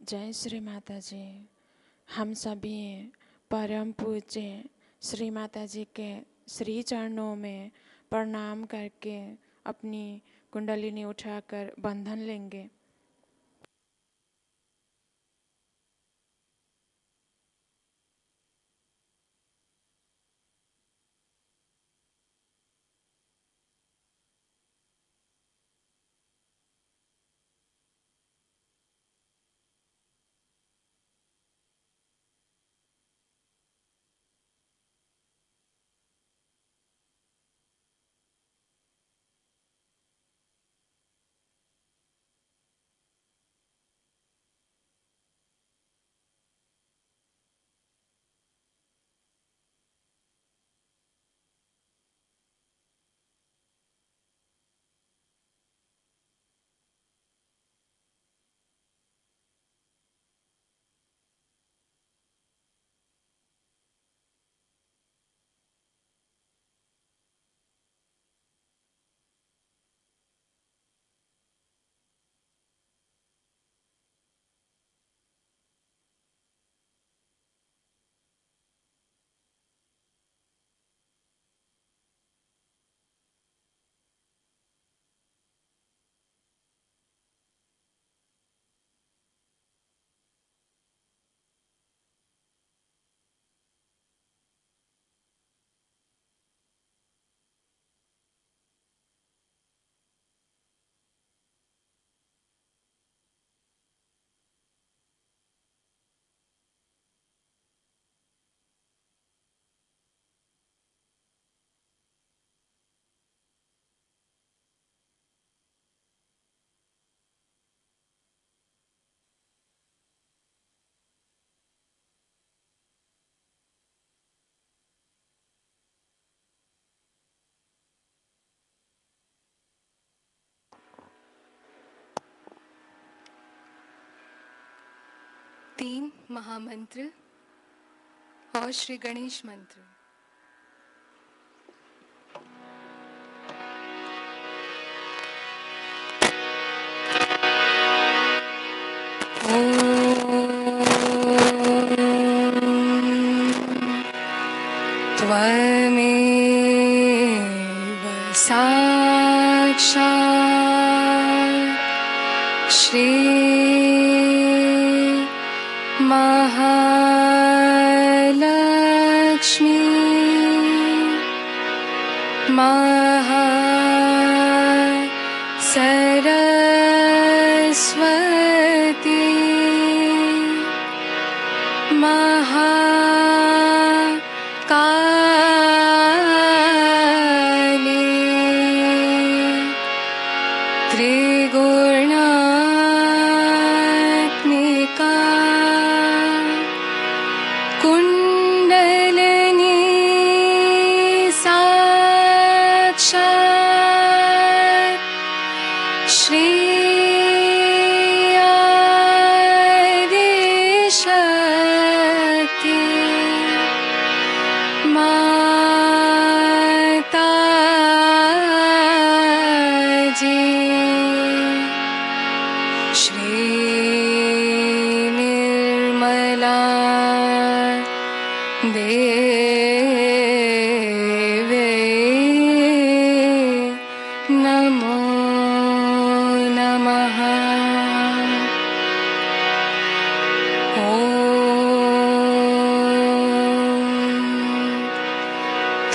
जय श्री माता जी। हम सभी परम पूज्य श्री माता जी के श्री चरणों में प्रणाम करके अपनी कुंडलिनी उठाकर बंधन लेंगे। तीन महामंत्र और श्री गणेश मंत्र। त्वमेव साक्षात् श्री महालक्ष्मी सरस्वती महाकाली त्रिगुणात्मिका कुंडलिनी साक्षात् श्री शक्ति माता जी। श्री निर्मला देवी नमो नमः।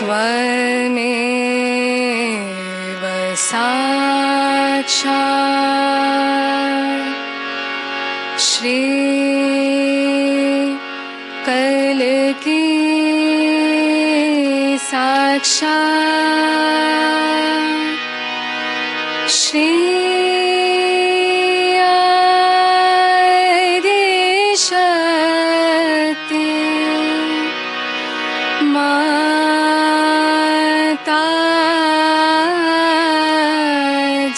त्वमेव साक्षात् श्री कल्की साक्षात् श्री शक्ति माता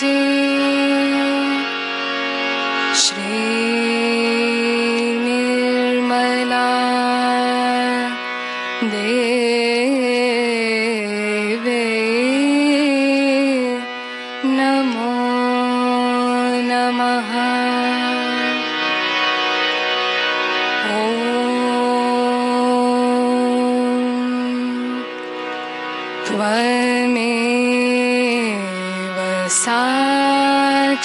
जी। श्री निर्मला देवी नमो नमः। त्वमेव साक्षात्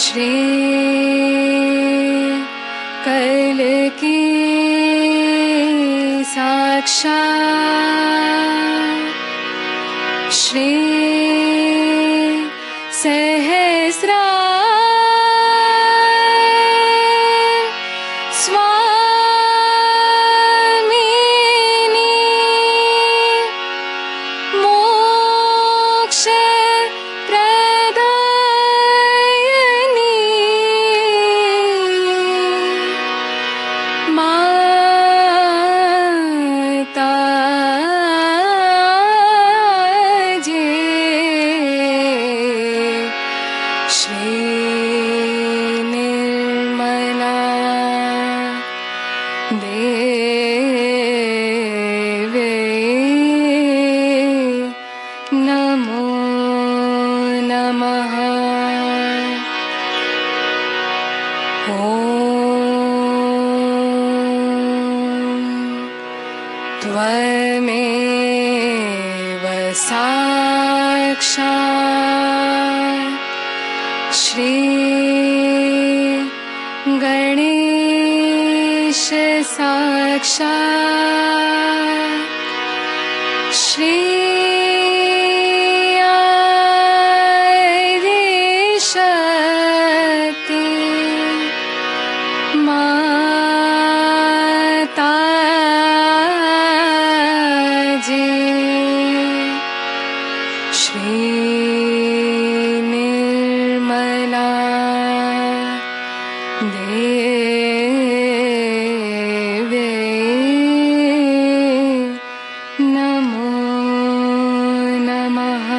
श्री कल की साक्षात् श्री त्वमेव साक्षात् श्री गणेश साक्षात् श्री शक्ति माता जी श्री निर्मला देवी नमो नमः।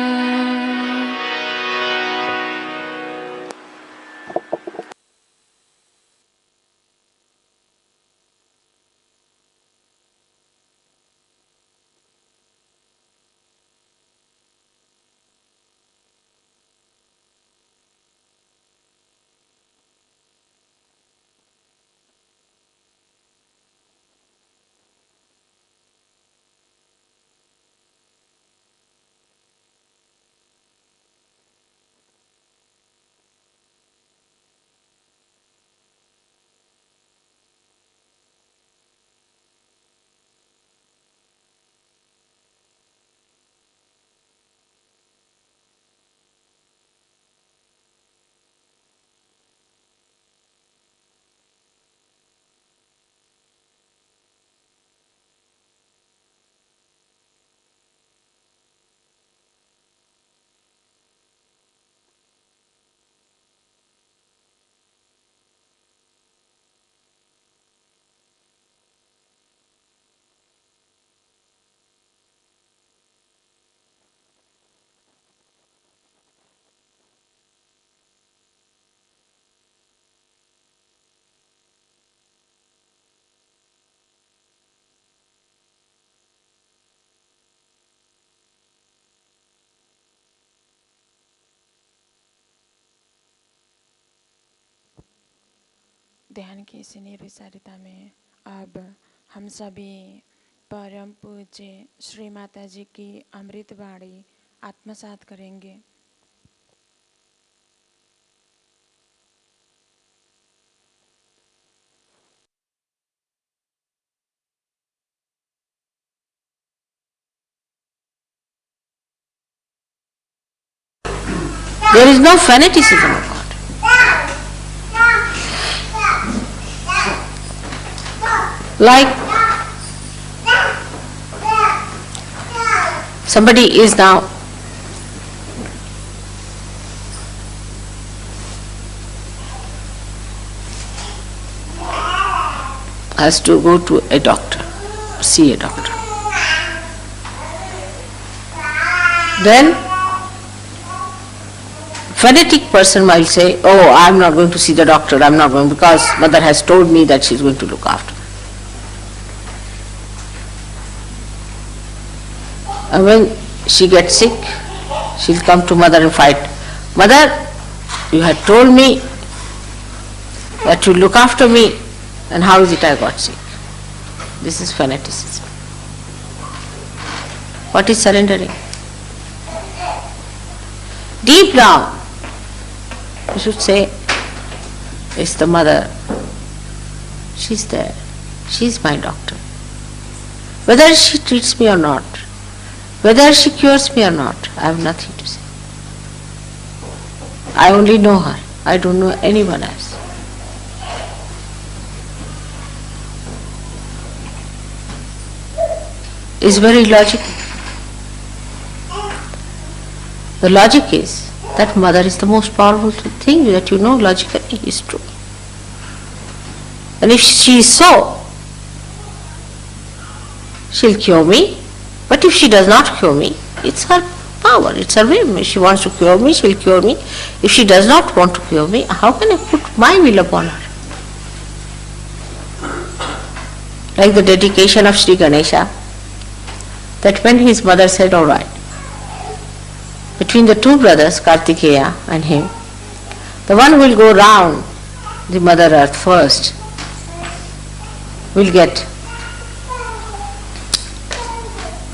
ध्यान की इसी निर्विचारिता में अब हम सभी परम पूज्य श्री माता जी की अमृत वाणी आत्मसात करेंगे। There is no fanaticism of God. Like somebody is now has to go to a doctor, see a doctor. Then fanatic person might say, oh, I am not going to see the doctor, I am not going because mother has told me that she is going to look after me. And when she gets sick, she will come to mother and fight. Mother, you had told me that you look after me, and how is it I got sick? This is fanaticism. What is surrendering? Deep down, you should say, it's the mother. She's there. She's my doctor. Whether she treats me or not, whether she cures me or not, I have nothing to say. I only know her. I don't know anyone else. It's very logical. The logic is that mother is the most powerful thing that you know logically is true. And if she is so, she'll cure me. But if she does not cure me, it's her power, it's her whim. If she wants to cure me, she'll cure me. If she does not want to cure me, how can I put my will upon her? Like the dedication of Shri Ganesha, that when his mother said, all right, between the two brothers, Kartikeya and him, the one who will go round the Mother Earth first will get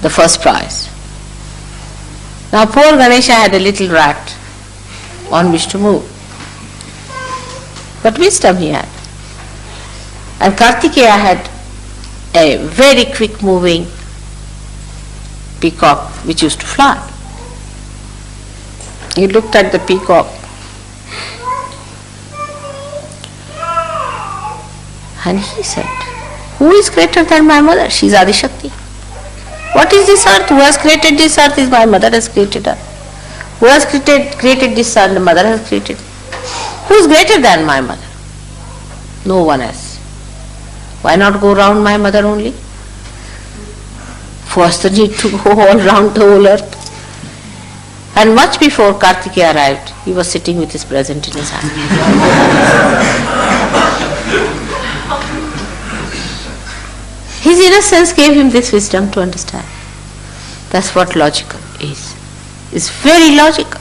the first prize. Now poor Ganesha had a little rat on which to move. But wisdom he had. And Kartikeya had a very quick moving peacock which used to fly. He looked at the peacock and he said, who is greater than my mother? She is Adi Shakti. What is this earth? Who has created this earth? Is my mother has created her. Who has created this sun? The mother has created. Who is greater than my mother? No one else. Why not go round my mother only? First the need to go all round the whole earth. And much before Kartikeya arrived, he was sitting with his present in his hand. His innocence gave him this wisdom to understand. That's what logical is. It's very logical.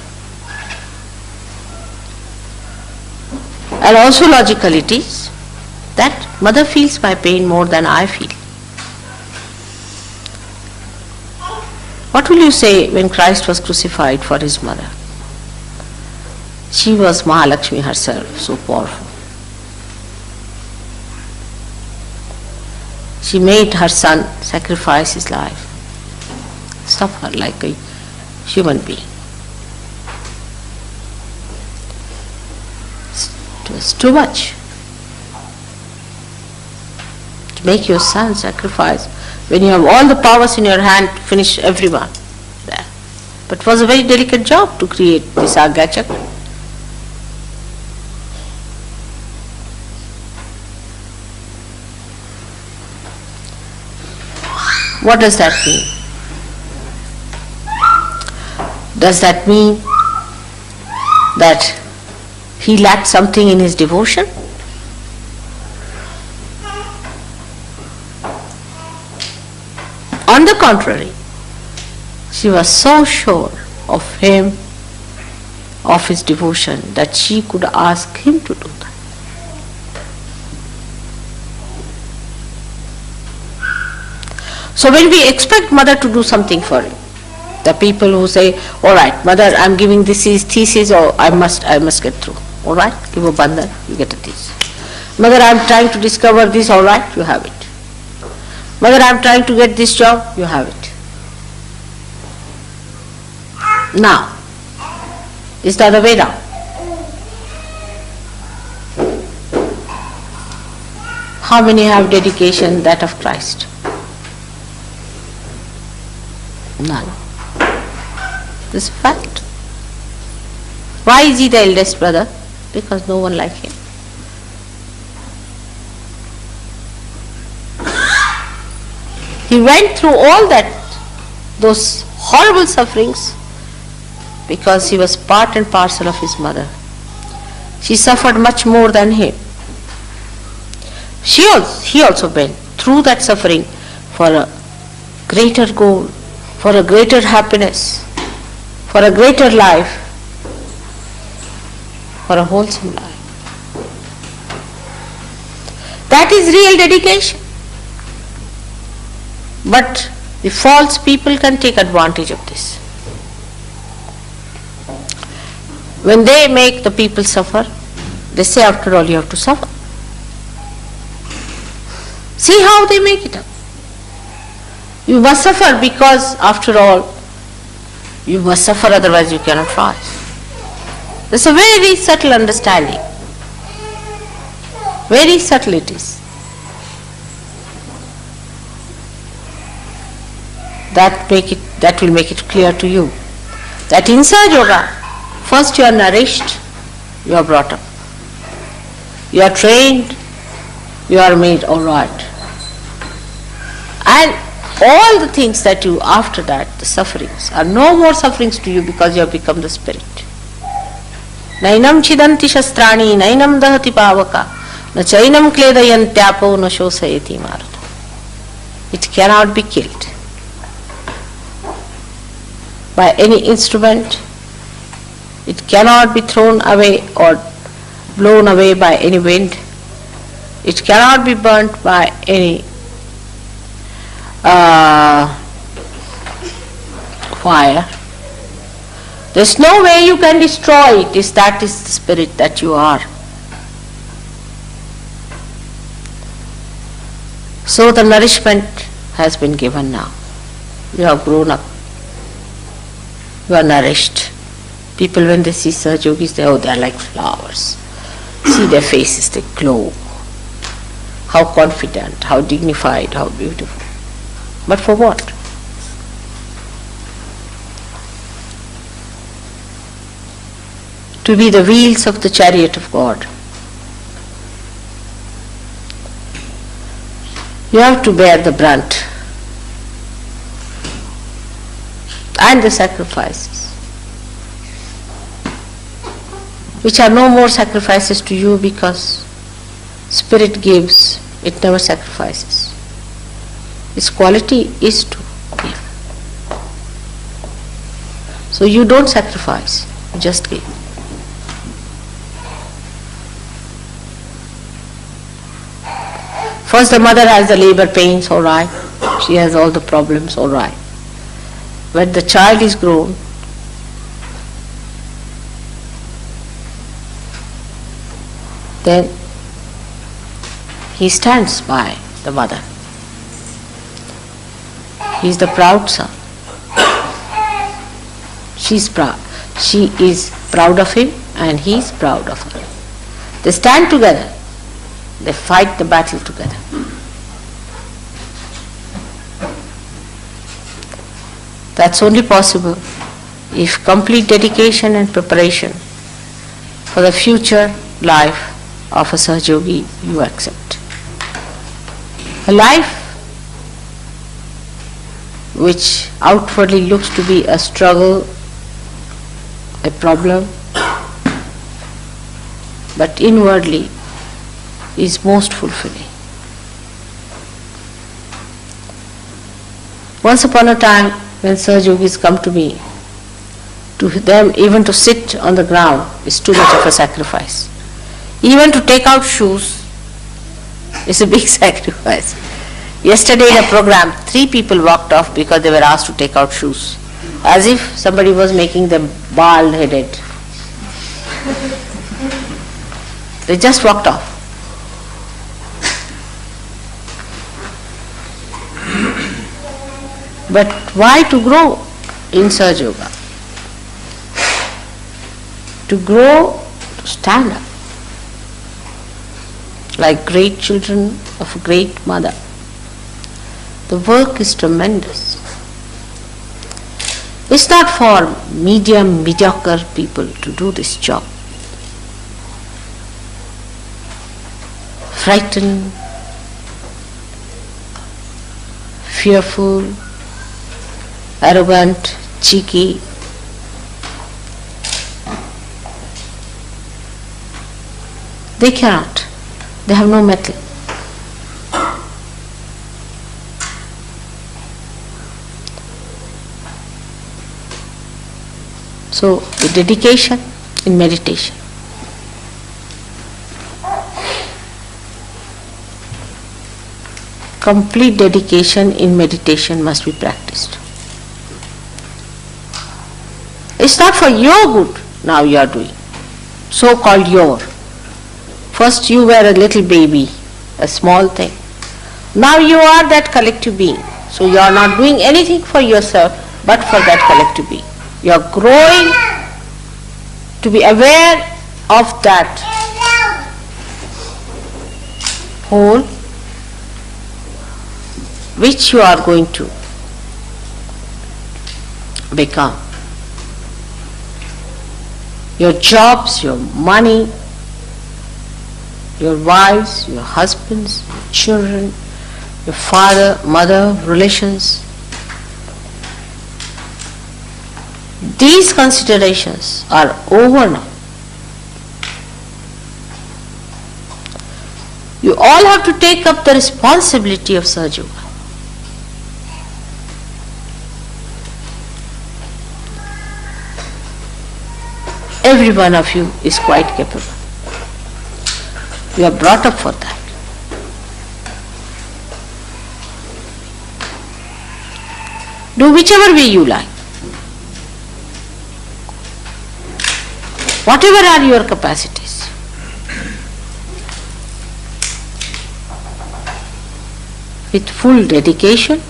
And also logical it is that mother feels my pain more than I feel. What will you say when Christ was crucified for his mother? She was Mahalakshmi herself, so powerful. She made her son sacrifice his life, suffer like a human being. It was too much to make your son sacrifice when you have all the powers in your hand to finish everyone there. But it was a very delicate job to create this Agya Chakra. What does that mean? Does that mean that he lacked something in his devotion? On the contrary, she was so sure of him, of his devotion, that she could ask him to do that. So when we expect mother to do something for him, the people who say, all right, mother, I am giving this thesis, or I must get through. All right, give a bandhan, you get a thesis. Mother, I am trying to discover this, all right, you have it. Mother, I am trying to get this job, you have it. Now, is the other way round? How many have dedication that of Christ? None. This is a fact. Why is he the eldest brother? Because no one like him. He went through all that, those horrible sufferings, because he was part and parcel of his mother. She suffered much more than him. He also went through that suffering for a greater goal, for a greater happiness, for a greater life, for a wholesome life. That is real dedication. But The false people can take advantage of this. When they make the people suffer, they say, after all, you have to suffer. See how they make it up. You must suffer because, after all, you must suffer, otherwise you cannot rise. That's a very subtle understanding. Very subtle it is. That will make it clear to you that in Sahaja Yoga, first you are nourished, you are brought up. You are trained, you are made alright. And all the things that you, after that, the sufferings, are no more sufferings to you because you have become the spirit. Nainam chidanti shastrani, nainam dahati pavaka, na chainam kledayantyapo na shosayati marata. It cannot be killed by any instrument. It cannot be thrown away or blown away by any wind. It cannot be burnt by any fire. There's no way you can destroy it. That is the spirit that you are. So the nourishment has been given now. You have grown up. You are nourished. People, when they see Sahaja Yogis, they are like flowers. See their faces, they glow. How confident, how dignified, how beautiful. But for what? To be the wheels of the chariot of God. You have to bear the brunt and the sacrifices, which are no more sacrifices to you because Spirit gives, it never sacrifices. Its quality is to give. So you don't sacrifice, you just give. First the mother has the labor pains, all right. She has all the problems, all right. When the child is grown, then he stands by the mother. He is the proud son. She is proud of him and he is proud of her. They stand together. They fight the battle together. That's only possible if complete dedication and preparation for the future life of a Sahaja Yogi you accept. A life which outwardly looks to be a struggle, a problem, but inwardly is most fulfilling. Once upon a time, when Sahaja Yogis come to me, to them even to sit on the ground is too much of a sacrifice. Even to take out shoes is a big sacrifice. Yesterday in a program, 3 people walked off because they were asked to take out shoes, as if somebody was making them bald-headed. They just walked off. But why to grow in Sahaja Yoga? To grow, to stand up like great children of a great mother. The work is tremendous. It's not for mediocre people to do this job. Frightened, fearful, arrogant, cheeky. They cannot. They have no mettle. So, the dedication in meditation. complete dedication in meditation must be practiced. It's not for your good now you are doing, so-called your. First you were a little baby, a small thing. Now you are that collective being. So you are not doing anything for yourself but for that collective being. You are growing to be aware of that whole which you are going to become. Your jobs, your money, your wives, your husbands, your children, your father, mother, relations. These considerations are over now. You all have to take up the responsibility of Sahaja Yoga. Every one of you is quite capable. You are brought up for that. Do whichever way you like. Whatever are your capacities. With full dedication,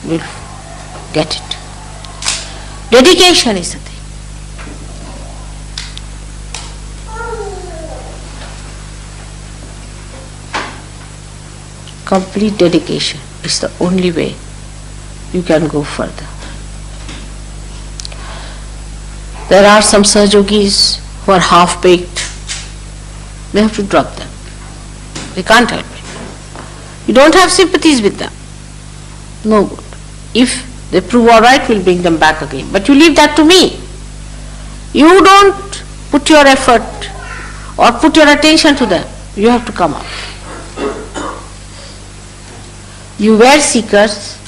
we'll get it. Dedication is the thing. Complete dedication is the only way you can go further. There are some Sahajogis who are half-baked. We have to drop them. We can't help it. You don't have sympathies with them. No good. If they prove all right, we'll bring them back again. But you leave that to me. You don't put your effort or put your attention to them. You have to come up. You were seekers,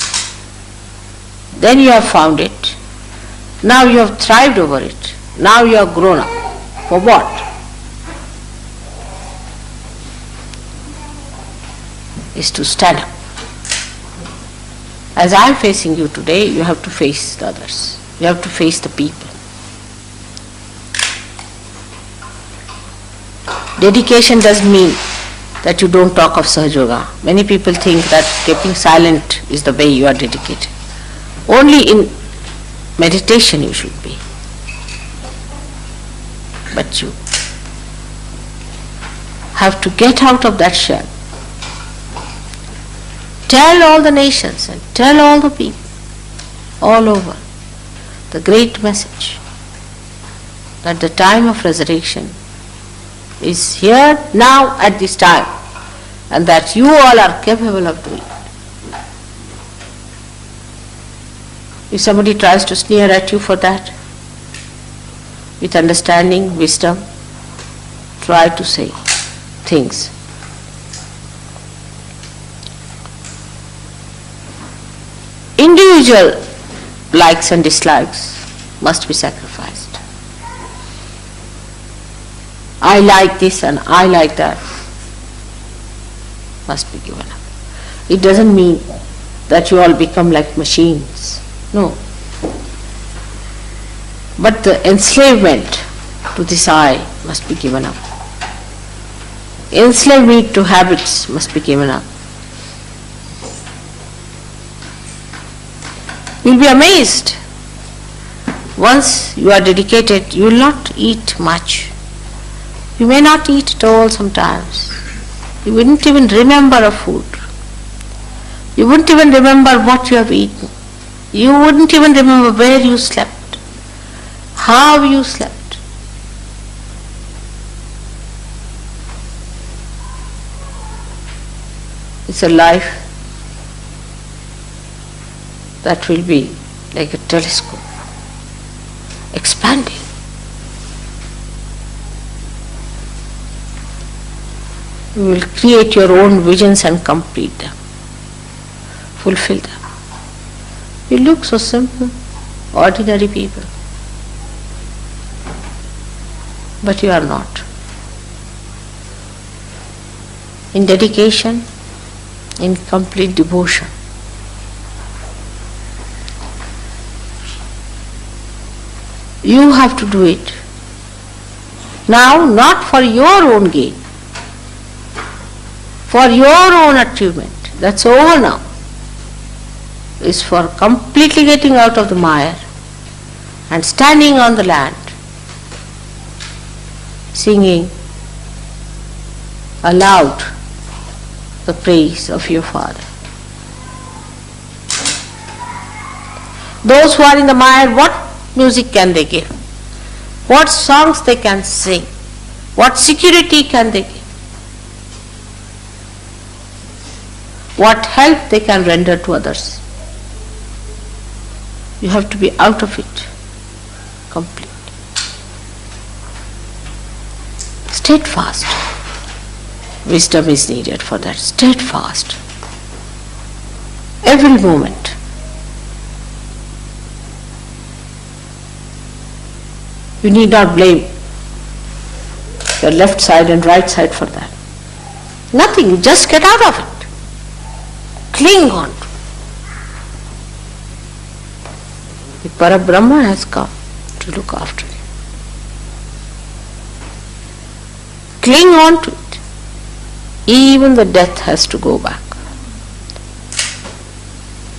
then you have found it. Now you have thrived over it. Now you have grown up. For what? Is to stand up. As I am facing you today, you have to face the others. You have to face the people. Dedication doesn't mean that you don't talk of Sahaja Yoga. Many people think that keeping silent is the way you are dedicated. Only in meditation you should be. But you have to get out of that shell. Tell all the nations and tell all the people all over the great message that the time of resurrection is here now at this time, and that you all are capable of doing it. If somebody tries to sneer at you for that, with understanding, wisdom, try to say things. Individual likes and dislikes must be sacrificed. I like this and I like that must be given up. It doesn't mean that you all become like machines. No. But the enslavement to this I must be given up. Enslavement to habits must be given up. You'll be amazed. Once you are dedicated, you will not eat much. You may not eat at all sometimes. You wouldn't even remember a food. You wouldn't even remember what you have eaten. You wouldn't even remember where you slept, how you slept. It's a life that will be like a telescope, expanding. You will create your own visions and complete them, fulfill them. You look so simple, ordinary people, but you are not. In dedication, in complete devotion. You have to do it. Now, not for your own gain, for your own achievement. That's over now. It's for completely getting out of the mire and standing on the land, singing aloud the praise of your Father. Those who are in the mire, what music can they give? What songs they can sing? What security can they give? What help they can render to others? You have to be out of it completely. Steadfast. Wisdom is needed for that. Steadfast. Every moment. You need not blame your left side and right side for that. Nothing. You just get out of it. Cling on to it. The Parabrahma has come to look after you. Cling on to it. Even the death has to go back.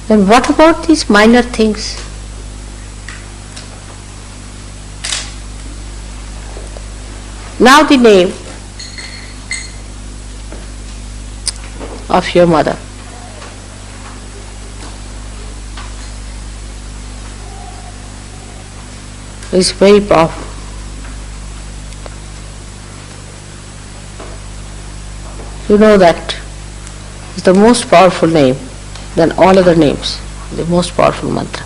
Then what about these minor things? Now the name of your mother. Is very powerful. You know that is the most powerful name than all other names, the most powerful mantra.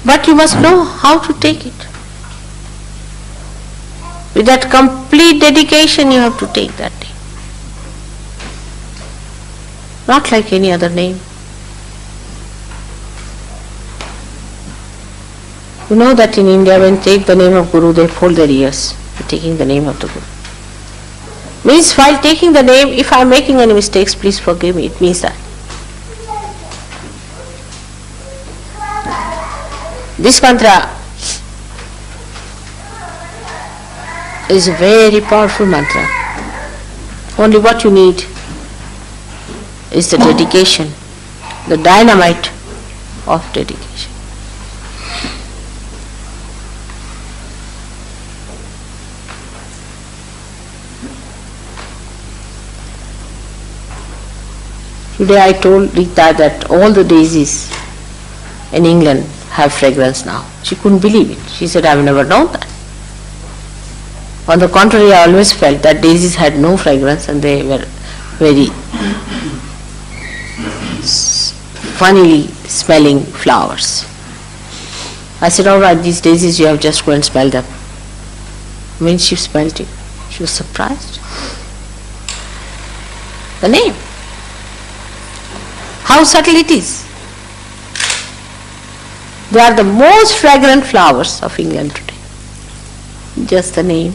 But you must know how to take it. With that complete dedication you have to take that name. Not like any other name. You know that in India when they take the name of Guru they fold their ears. They're taking the name of the Guru. Means while taking the name, if I am making any mistakes, please forgive me. It means that. This mantra is a very powerful mantra. Only what you need is the dedication, the dynamite of dedication. Today I told Rita that all the daisies in England have fragrance now. She couldn't believe it. She said, I've never known that. On the contrary, I always felt that daisies had no fragrance and they were very funnily smelling flowers. I said, all right, these daisies you have just go and smell them. When she smelled it, she was surprised. The name. How subtle it is. They are the most fragrant flowers of England today. Just the name.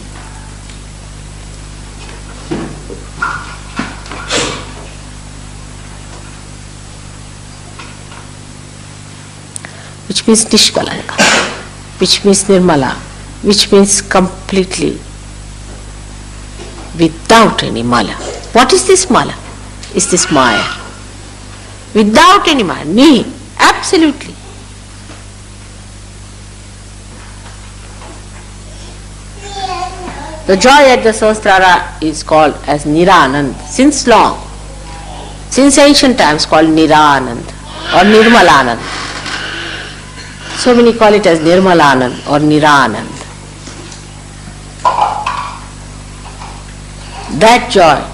Which means Nishkalanka, which means Nirmala, which means completely without any mala. What is this mala? Is this Maya? Without any Maya, Ni, absolutely. The joy at the Sahasrara is called as Niranand since long, since ancient times called Niranand or Nirmalanand. So many call it as Nirmalanand or Niranand. That joy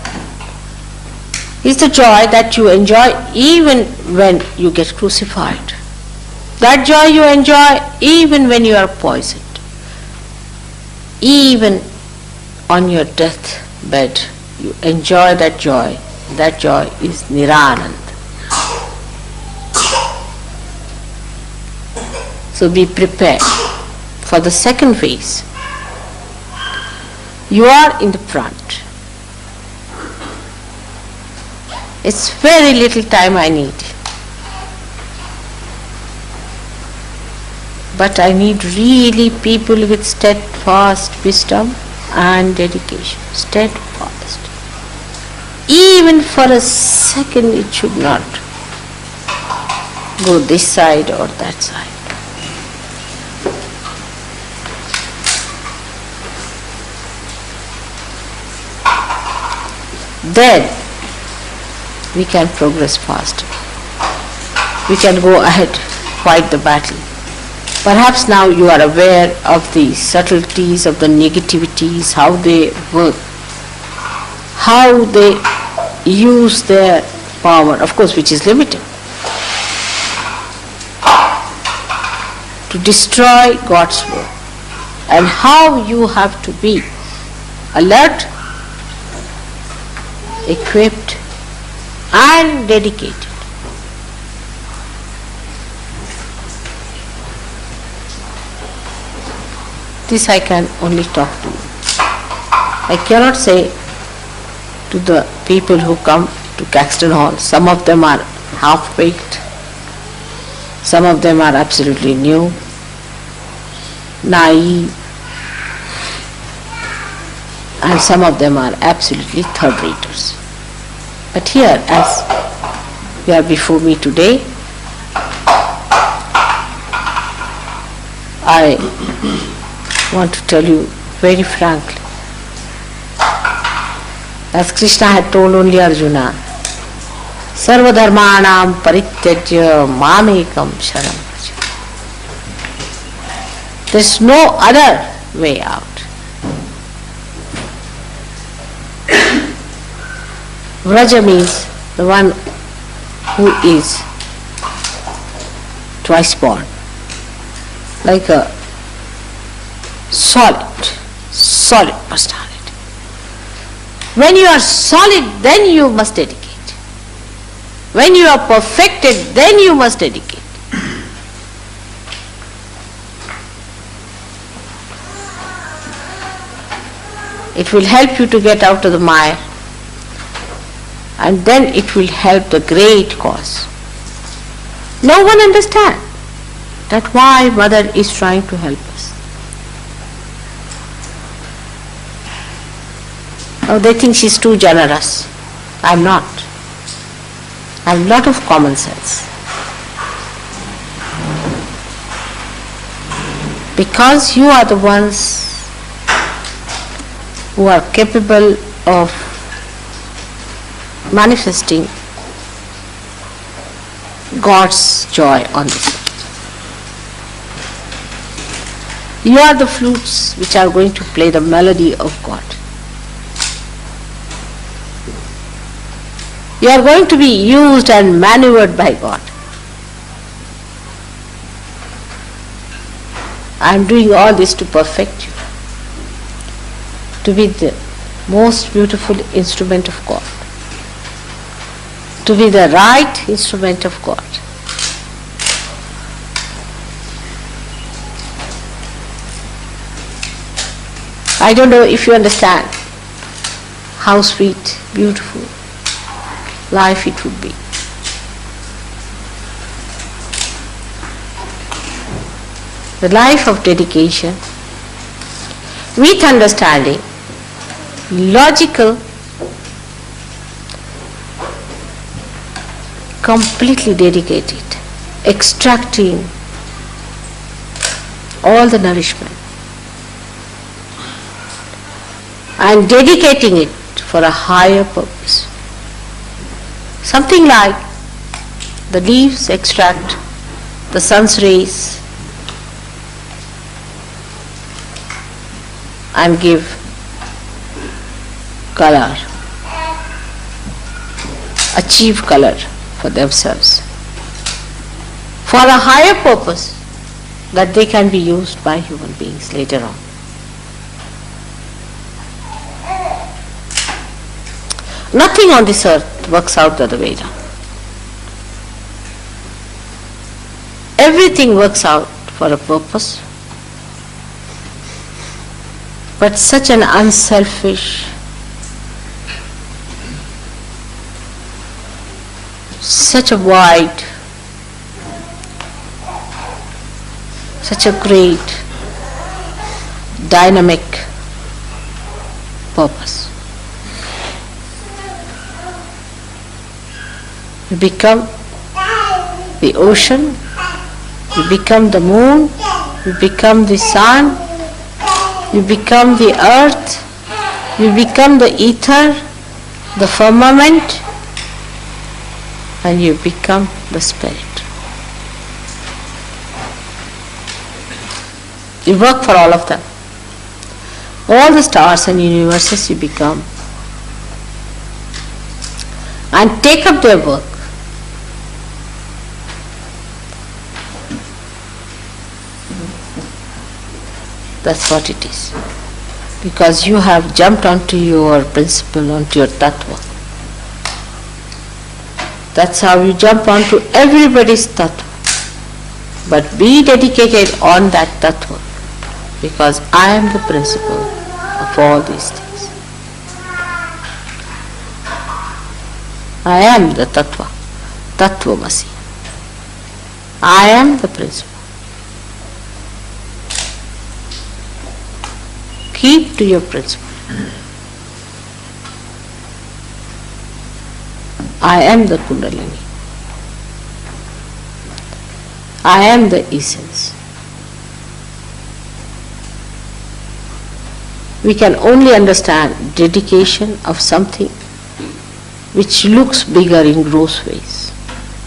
is the joy that you enjoy even when you get crucified. That joy you enjoy even when you are poisoned. Even on your deathbed, you enjoy that joy. That joy is Niranand. So be prepared for the second phase. You are in the front. It's very little time I need. But I need really people with steadfast wisdom and dedication. Steadfast. Even for a second it should not go this side or that side. Then we can progress faster. We can go ahead, fight the battle. Perhaps now you are aware of the subtleties of the negativities, how they work, how they use their power, of course, which is limited, to destroy God's work, and how you have to be alert, equipped, and dedicated. This I can only talk to you. I cannot say to the people who come to Caxton Hall. Some of them are half-baked, some of them are absolutely new, naive, and some of them are absolutely third-raters. But here, as you are before me today, I want to tell you very frankly, as Krishna had told only Arjuna, Sarva dharmanam parityajya mamekam sharanam vraja. There is no other way out. Vraja means the one who is twice born, like a solid personality. When you are solid, then you must dedicate. When you are perfected, then you must dedicate. It will help you to get out of the mire, and then it will help the great cause. No one understands that why Mother is trying to help us. Oh, they think she's too generous. I'm not. I have a lot of common sense. Because you are the ones who are capable of manifesting God's joy on this earth. You are the flutes which are going to play the melody of God. You are going to be used and maneuvered by God. I am doing all this to perfect you, to be the most beautiful instrument of God, to be the right instrument of God. I don't know if you understand how sweet, beautiful life it would be. The life of dedication, with understanding, logical, completely dedicated, extracting all the nourishment and dedicating it for a higher purpose. Something like the leaves extract the sun's rays and give color, achieve color for themselves, for a higher purpose that they can be used by human beings later on. Nothing on this earth works out the other way around. Everything works out for a purpose, but such an unselfish, such a wide, such a great, dynamic purpose. You become the ocean, you become the moon, you become the sun, you become the earth, you become the ether, the firmament, and you become the spirit. You work for all of them. All the stars and universes you become, and take up their work. That's what it is. Because you have jumped onto your principle, onto your tattva. That's how you jump onto everybody's tattva. But be dedicated on that tattva, because I am the principle of all these things. I am the tattva, tattvamasi. I am the principle. Keep to your principle. I am the Kundalini. I am the essence. We can only understand dedication of something which looks bigger in gross ways,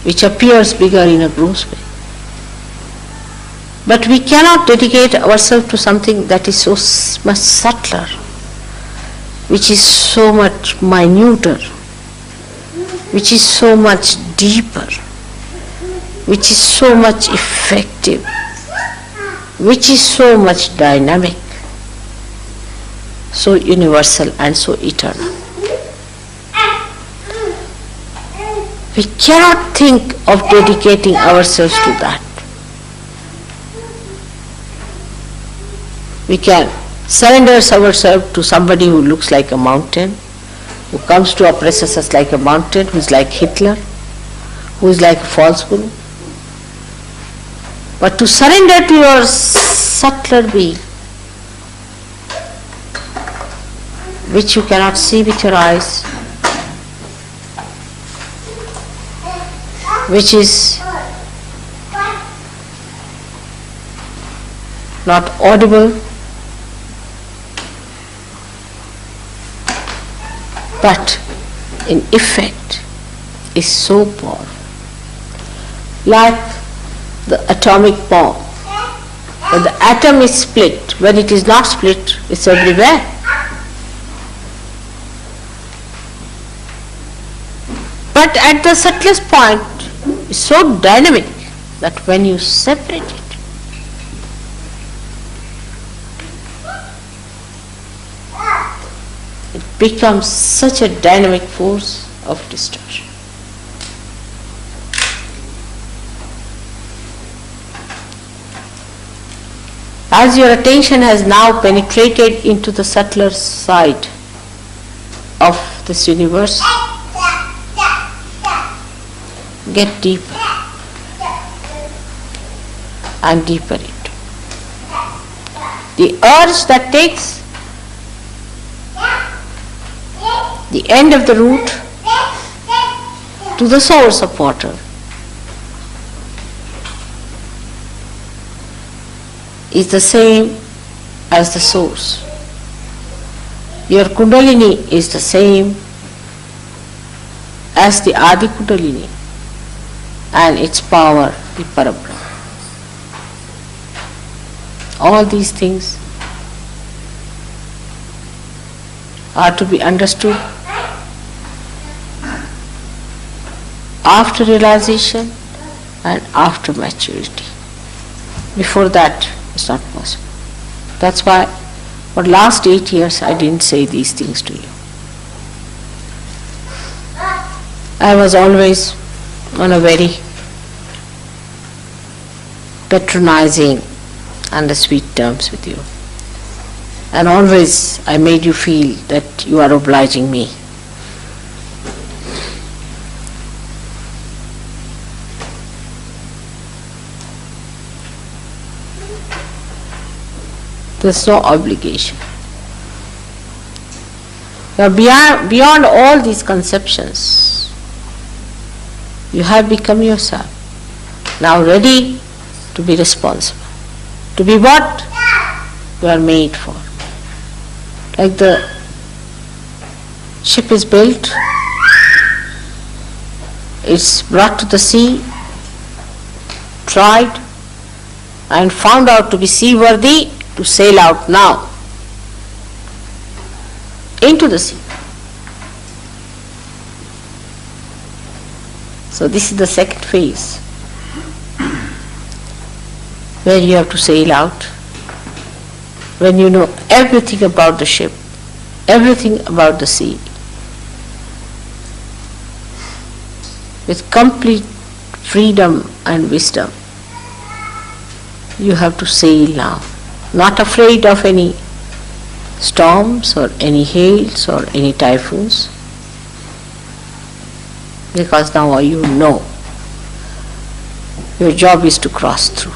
which appears bigger in a gross way. But we cannot dedicate ourselves to something that is so much subtler, which is so much minuter, which is so much deeper, which is so much effective, which is so much dynamic, so universal and so eternal. We cannot think of dedicating ourselves to that. We can surrender ourselves to somebody who looks like a mountain, who comes to oppress us like a mountain, who is like Hitler, who is like a false guru. But to surrender to your subtler being, which you cannot see with your eyes, which is not audible, but in effect is so powerful. Like the atomic bomb. When the atom is split, when it is not split, it's everywhere. But at the subtlest point, it's so dynamic that when you separate it, it becomes such a dynamic force of destruction. As your attention has now penetrated into the subtler side of this universe, get deeper and deeper into the urge that takes the end of the root to the source of water is the same as the source. Your Kundalini is the same as the Adi Kundalini and its power, the Parabrahma. All these things are to be understood after realization and after maturity. Before that, it's not possible. That's why for the last 8 years I didn't say these things to you. I was always on a very patronizing and sweet terms with you. And always I made you feel that you are obliging me. There's no obligation. You are beyond all these conceptions. You have become yourself. Now ready to be responsible. To be what you are made for. Like the ship is built, it's brought to the sea, tried, and found out to be seaworthy, to sail out now into the sea. So this is the second phase, where you have to sail out, when you know everything about the ship, everything about the sea, with complete freedom and wisdom. You have to sail now, not afraid of any storms or any hails or any typhoons, because now you know your job is to cross through.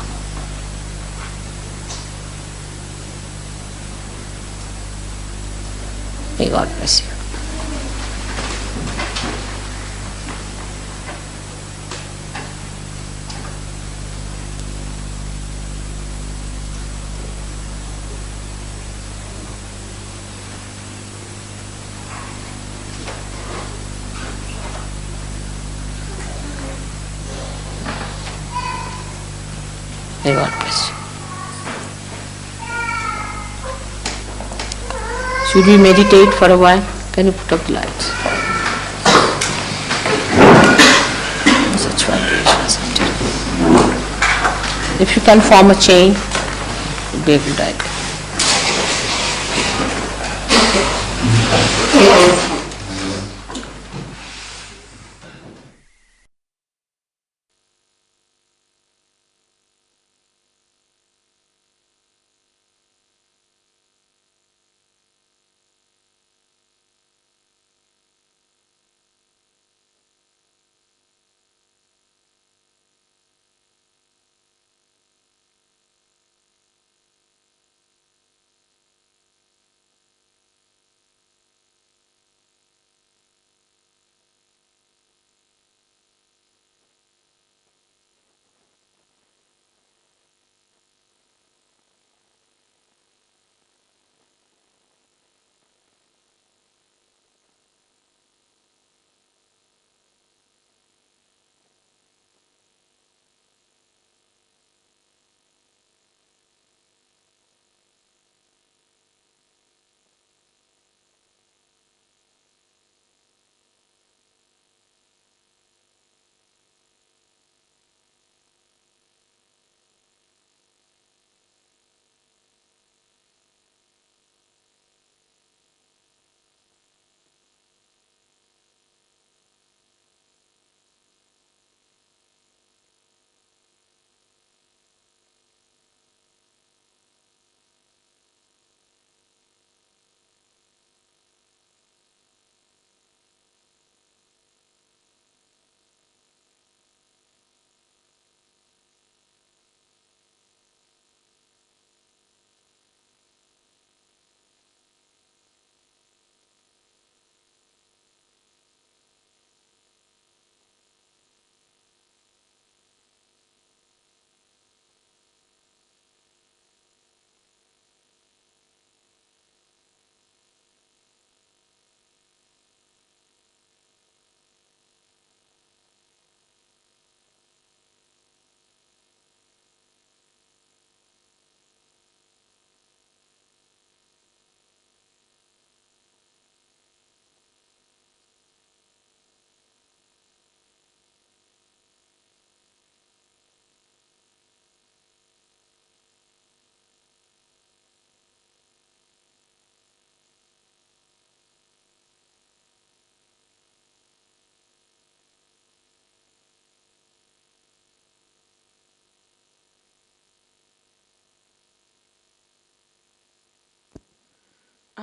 May God bless you. May God bless you. Should we meditate for a while? Can you put up the lights? Such vibrations. If you can form a chain, it would be a good idea.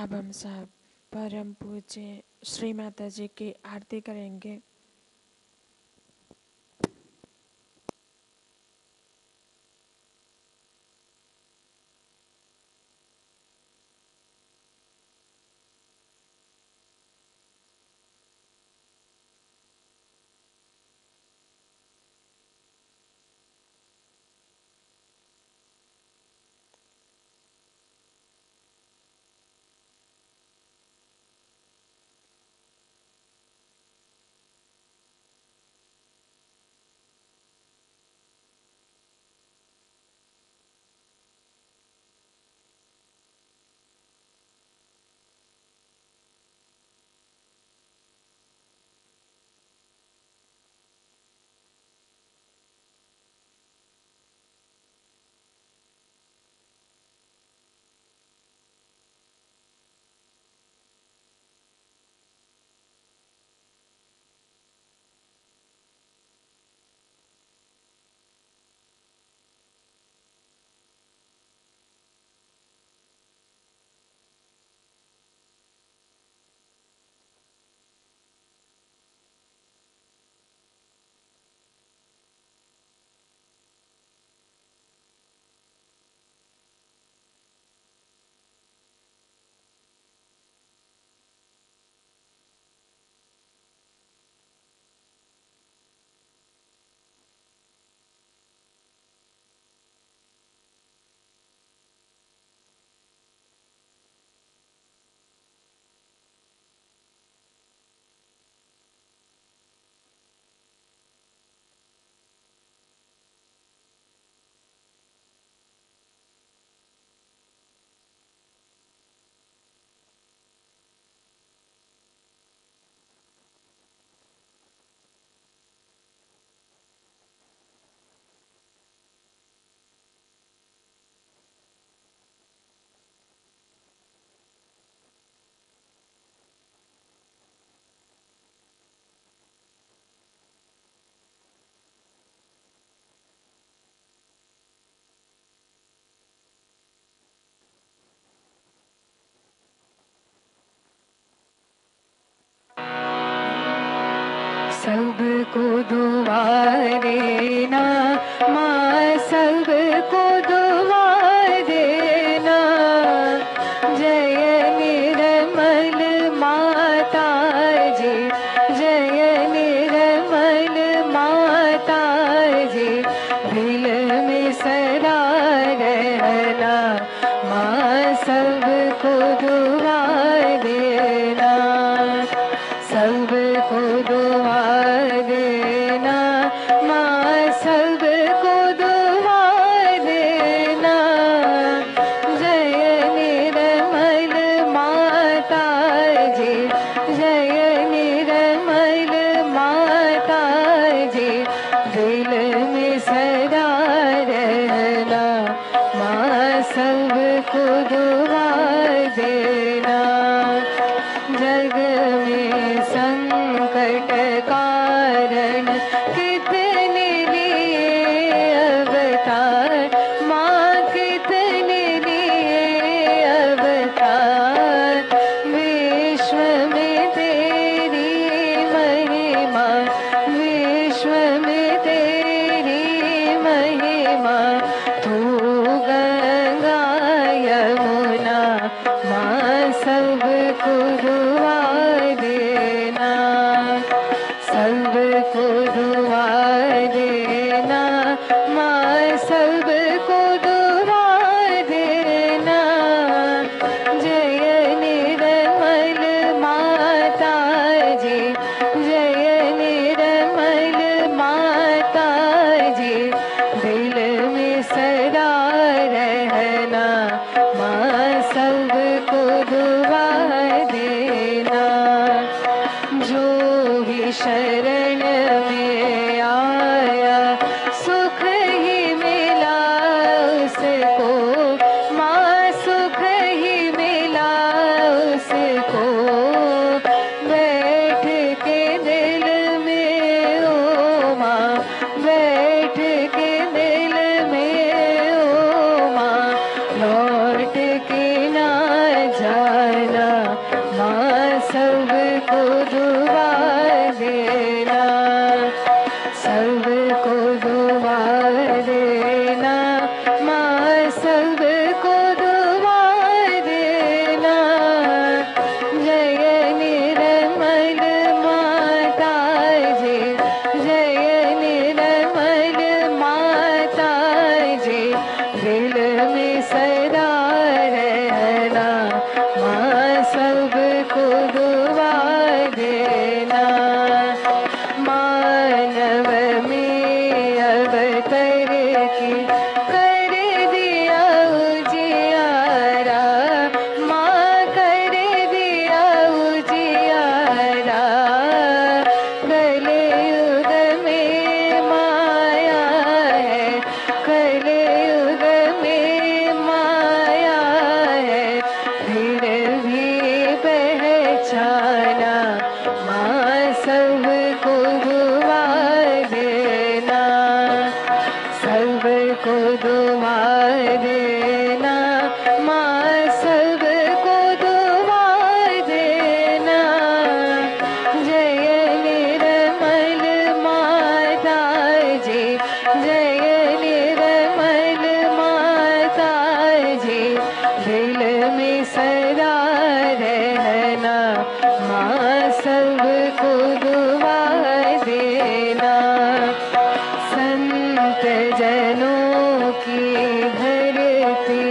अब हम सब परम पूज्य श्री माता जी की आरती करेंगे। सबको दुआ देना माँ, सबको दुआ देना। जय निर्मल माता जी, जय निर्मल माता जी, दिल में सदा रहना माँ, सबको दुआ देना, सबको दुआ देना माँ, सबको दुआ देना। जय निर्मल माता जी, जय निर्मल माता जी, दिल में सदा रहना माँ, सबको दुआ देना। जग में संकट कारण कितने लिए अवतार माँ, कितने लिए अवतार। विश्व में तेरी महिमा, विश्व में तेरी महिमा। तू गंगा यमुना माँ, सबको दुआ देना, सबको दुआ देना माँ, सबको दुआ देना। जय निर्मल माता जी, जय निर्मल माता जी, दिल में सदा रहना माँ, सबको दुआ देना। जो भी शरण में आया सुख ही मिला उसको माँ, सुख ही मिला उसको। बैठ के दिल में ओ माँ, बैठ के दिल में ओ माँ, लौट के ना जाना माँ, सबको दुआ देना, सबको दुआ देना माँ, सबको दुआ देना। जय निर्मल माता जी, जय निर्मल माता जी, दिल में सदा रहना माँ, सबको दुआ देना। मानव में अवतर की कर दिया उजियारा माँ, कर दिया उजियारा। कलयुग में माया है, कलयुग में माया है, फिर भी पहचाना माँ, सबको दुआ देना, सबको दुआ देना माँ, सबको दुआ देना। जय निर्मल माता जी, जय निर्मल माता जी, दिल में सदा रहना माँ, सबको दुआ देना। संत जनों की धरती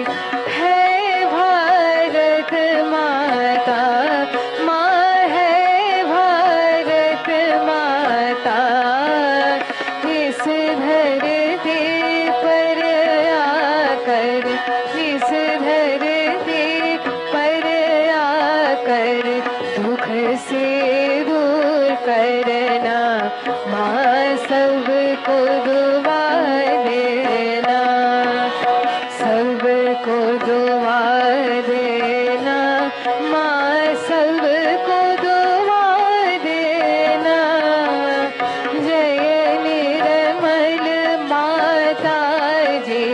है भारत माता माँ, है भारत माता। इस धरती पर आकर, इस धरती पर आकर दुख से दूर करना माँ, सबको दुआ देना, सबको दुआ देना माँ, सबको दुआ देना। जय निर्मल माता जी,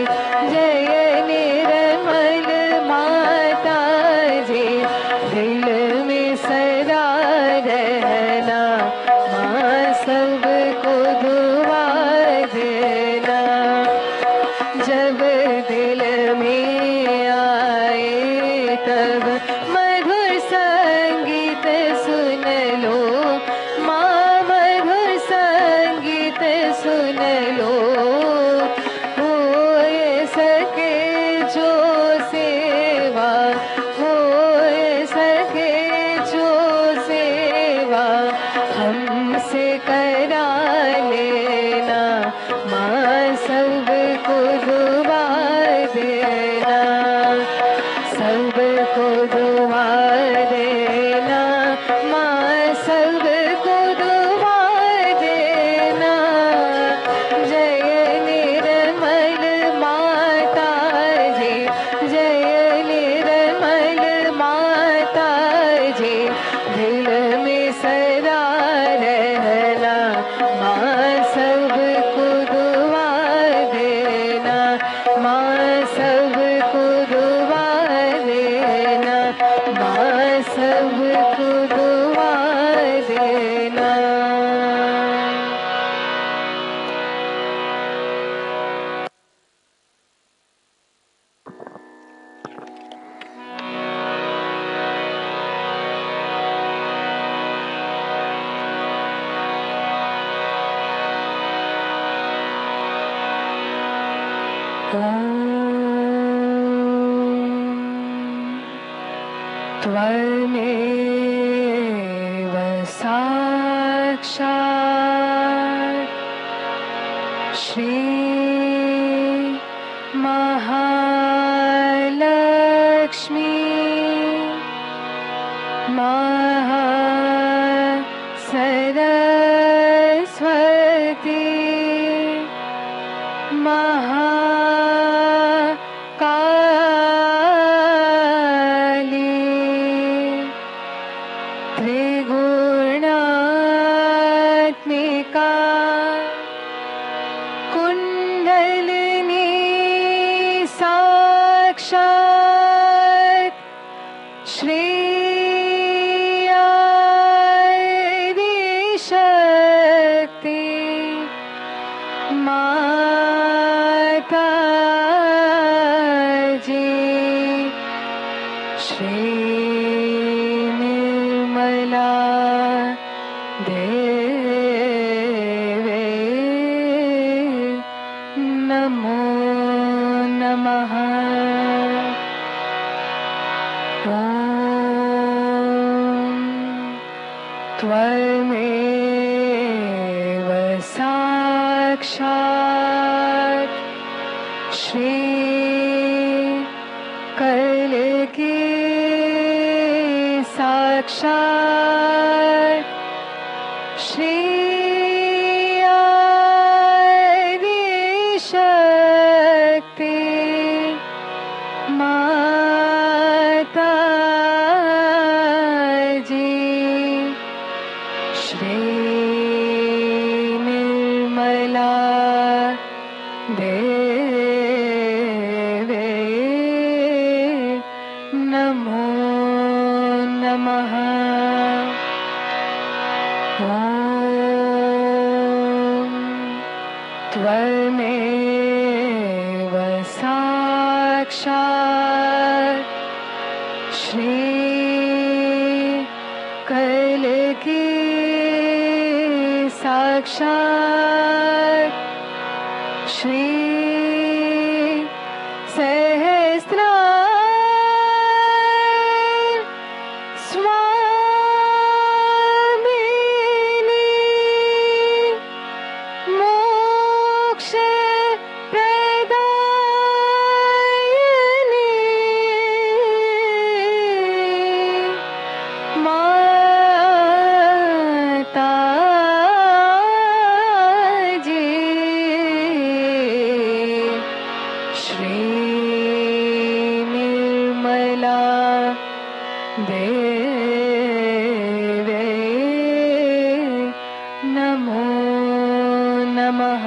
जय निर्मल माता जी, दिल में सदा रहना माँ, से करा लेना, माँ सबको दुआ देना, सबको दुआ देना, माँ सबको दुआ देना। जय निर्मल माता जी, जय निर्मल माता जी, दिल में सदा रहना, माँ सबको दुआ देना, माँ सबको दुआ देना, माँ सबको दुआ देना। त्वमेव साक्षात् श्री महालक्ष्मी महासरस्वती महाकाली त्रिगुणात्मिका कुंडलिनी साक्षात् श्री आदिशक्ति माता जी, श्री निर्मला देवे नमो नमः। त्वमेव साक्षात् श्री कल्की साक्षात् श्री आदिशक्ति माता जी, श्री निर्मला देवे नमो नमः। त्वमेव साक्षात् श्री कल्की साक्षात् श्री सहस्रार स्वामिनी मोक्ष प्रदायिनी माता जी, श्री निर्मला देवे नमो नमः।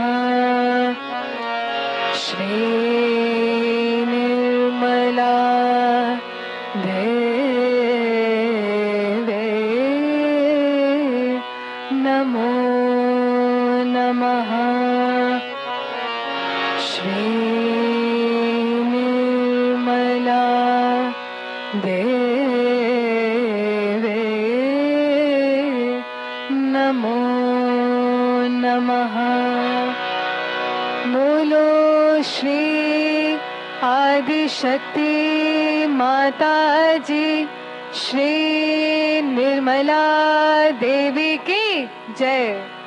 श्री निर्मला देवे नमो नमः। श्री निर्मला देवे नमो नमः। बोलो श्री आदिशक्ति माता जी श्री निर्मला देवी की जय।